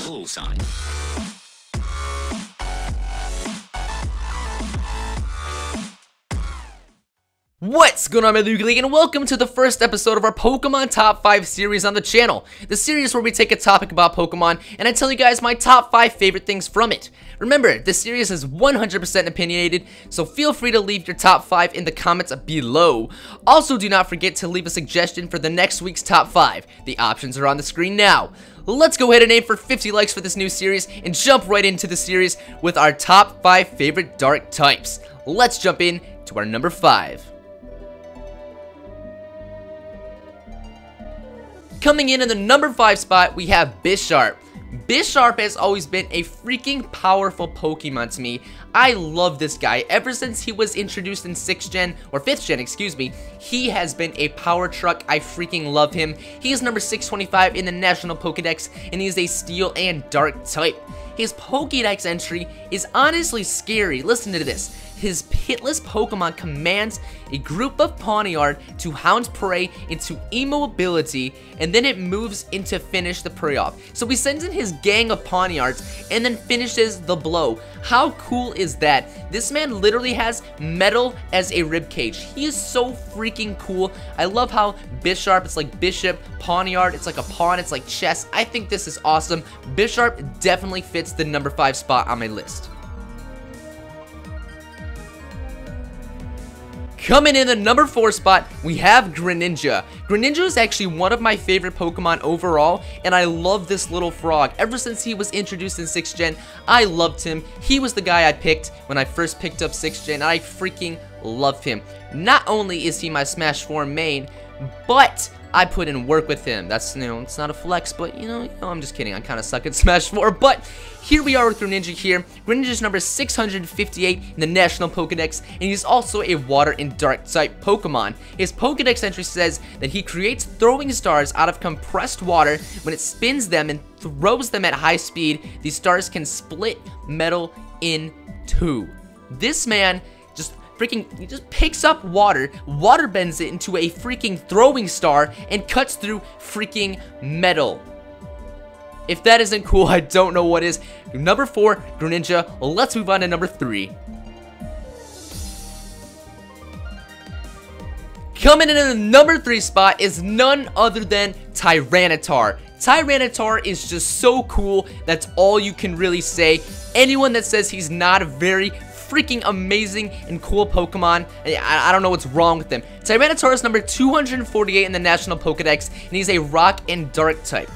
call sign. What's going on, my Lugia League, and welcome to the first episode of our Pokemon Top 5 series on the channel. The series where we take a topic about Pokemon, and I tell you guys my top 5 favorite things from it. Remember, this series is 100% opinionated, so feel free to leave your top 5 in the comments below. Also, do not forget to leave a suggestion for the next week's top 5. The options are on the screen now. Let's go ahead and aim for 50 likes for this new series, and jump right into the series with our top 5 favorite dark types. Let's jump in to our number 5. Coming in the number 5 spot, we have Bisharp. Bisharp has always been a freaking powerful Pokemon to me. I love this guy. Ever since he was introduced in 6th gen, or 5th gen, excuse me, he has been a power truck. I freaking love him. He is number 625 in the National Pokedex, and he is a Steel and Dark type. His Pokedex entry is honestly scary. Listen to this. His pitless Pokemon commands a group of Pawniard to hound prey into immobility, and then it moves in to finish the prey off. So he sends in his gang of Pawniards and then finishes the blow. How cool is that? This man literally has metal as a ribcage. He is so freaking cool. I love how Bisharp, it's like Bishop, Pawniard, it's like a pawn, it's like chess. I think this is awesome. Bisharp definitely fits the number 5 spot on my list. Coming in the number 4 spot, we have Greninja. Greninja is actually one of my favorite Pokemon overall, and I love this little frog. Ever since he was introduced in 6th gen, I loved him. He was the guy I picked when I first picked up 6th gen, and I freaking love him. Not only is he my Smash 4 main, but I put in work with him. That's, it's not a flex, but, I'm just kidding. I kind of suck at Smash 4, but here we are with Greninja here. Greninja is number 658 in the National Pokedex, and he's also a Water and Dark type Pokemon. His Pokedex entry says that he creates throwing stars out of compressed water. When it spins them and throws them at high speed, these stars can split metal in two. This man he just picks up water bends it into a freaking throwing star, and cuts through freaking metal. If that isn't cool, I don't know what is. Number 4, Greninja. Let's move on to number 3. Coming in the number 3 spot is none other than Tyranitar. Tyranitar is just so cool. That's all you can really say. Anyone that says he's not a very freaking amazing and cool Pokemon, I don't know what's wrong with them. Tyranitar is number 248 in the National Pokedex, and he's a Rock and Dark type.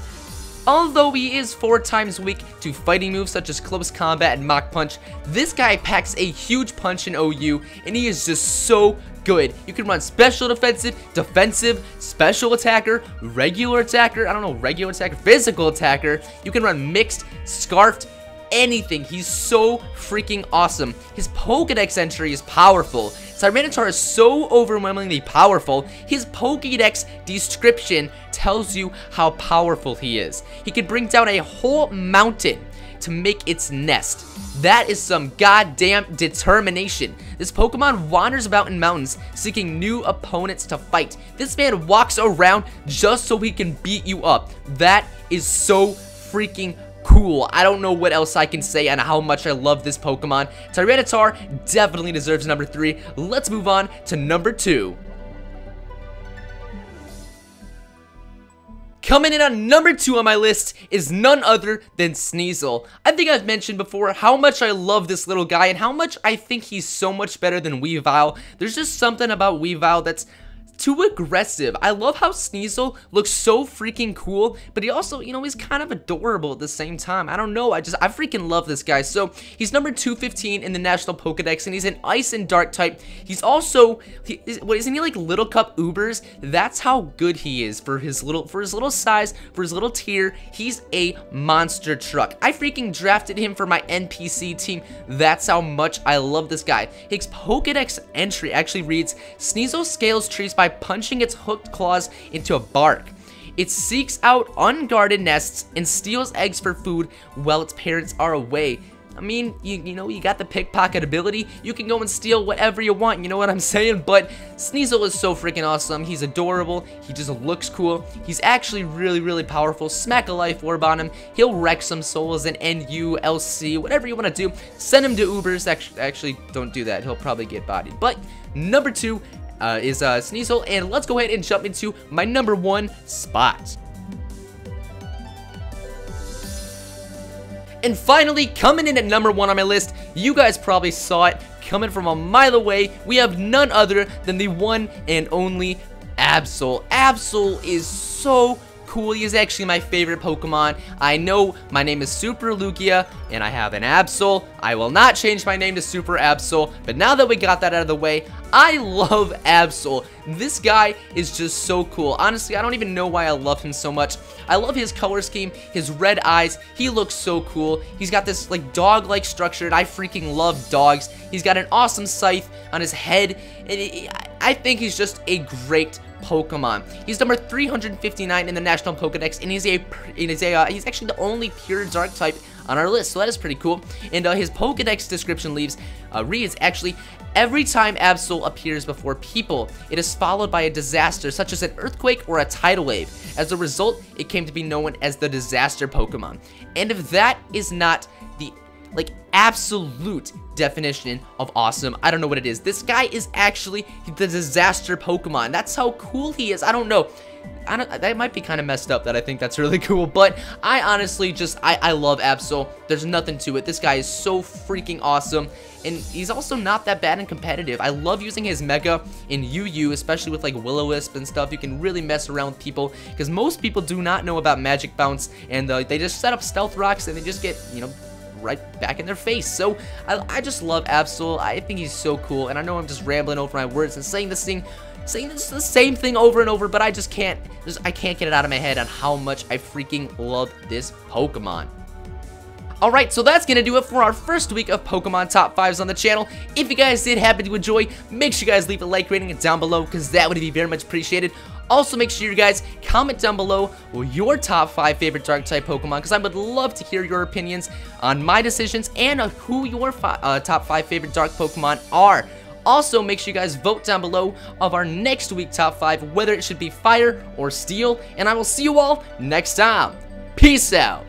Although he is 4 times weak to fighting moves such as Close Combat and Mach Punch, this guy packs a huge punch in OU, and he is just so good. You can run Special Defensive, Special Attacker, Regular Attacker, Regular Attacker, Physical Attacker. You can run Mixed, Scarfed, anything. He's so freaking awesome. His Pokedex entry is powerful. Tyranitar is so overwhelmingly powerful, his Pokedex description tells you how powerful he is. He can bring down a whole mountain to make its nest. That is some goddamn determination. This Pokemon wanders about in mountains seeking new opponents to fight. This man walks around just so he can beat you up. That is so freaking cool. I don't know what else I can say on how much I love this Pokemon. Tyranitar definitely deserves number 3. Let's move on to number 2. Coming in on number 2 on my list is none other than Sneasel. I think I've mentioned before how much I love this little guy and how much I think he's so much better than Weavile. There's just something about Weavile that's too aggressive. I love how Sneasel looks so freaking cool, but he also, he's kind of adorable at the same time. I don't know, I freaking love this guy. So he's number 215 in the National Pokedex, and he's an Ice and Dark type. He's also, isn't he like Little Cup Ubers? That's how good he is for his little size, for his little tier. He's a monster truck. I freaking drafted him for my NPC team. That's how much I love this guy. His Pokedex entry actually reads, Sneasel scales trees by punching its hooked claws into a bark. It seeks out unguarded nests and steals eggs for food while its parents are away. I mean, you know, you got the pickpocket ability. You can go and steal whatever you want, you know what I'm saying? But Sneasel is so freaking awesome. He's adorable. He just looks cool. He's actually really, really powerful. Smack a life orb on him. He'll wreck some souls and NU, LC, whatever you want to do. Send him to Ubers. Actually, don't do that. He'll probably get bodied. But number 2 is Sneasel, and let's go ahead and jump into my number 1 spot. And finally, coming in at number 1 on my list, you guys probably saw it coming from a mile away. We have none other than the one and only Absol. Absol is so cool. He is actually my favorite Pokemon. I know my name is SupraLugia, and I have an Absol. I will not change my name to Super Absol, but now that we got that out of the way, I love Absol. This guy is just so cool. Honestly, I don't even know why I love him so much. I love his color scheme, his red eyes. He looks so cool. He's got this like dog-like structure, and I freaking love dogs. He's got an awesome scythe on his head, and I think he's just a great Pokemon. He's number 359 in the National Pokedex, and he's actually the only pure Dark type on our list, so that is pretty cool. And his Pokedex description reads, actually, every time Absol appears before people, it is followed by a disaster such as an earthquake or a tidal wave. As a result, it came to be known as the Disaster Pokemon. And if that is not the absolute definition of awesome, I don't know what it is. This guy is actually the Disaster Pokemon. That's how cool he is. I don't know. That might be kind of messed up that I think that's really cool, but I honestly just, I love Absol. There's nothing to it. This guy is so freaking awesome, and he's also not that bad and competitive. I love using his Mega in UU, especially with like Will-O-Wisp and stuff. You can really mess around with people, because most people do not know about Magic Bounce, and they just set up Stealth Rocks, and they just get, you know, right back in their face. So I just love Absol. I think he's so cool, and I know I'm just rambling over my words and saying the same thing over and over, but I just can't get it out of my head on how much I freaking love this Pokemon. Alright, so that's gonna do it for our first week of Pokemon Top 5s on the channel. If you guys did happen to enjoy, make sure you guys leave a like rating down below, because that would be very much appreciated. Also, make sure you guys comment down below your top 5 favorite Dark-type Pokemon, because I would love to hear your opinions on my decisions and on who your top 5 favorite Dark Pokemon are. Also, make sure you guys vote down below of our next week top 5, whether it should be Fire or Steel, and I will see you all next time. Peace out.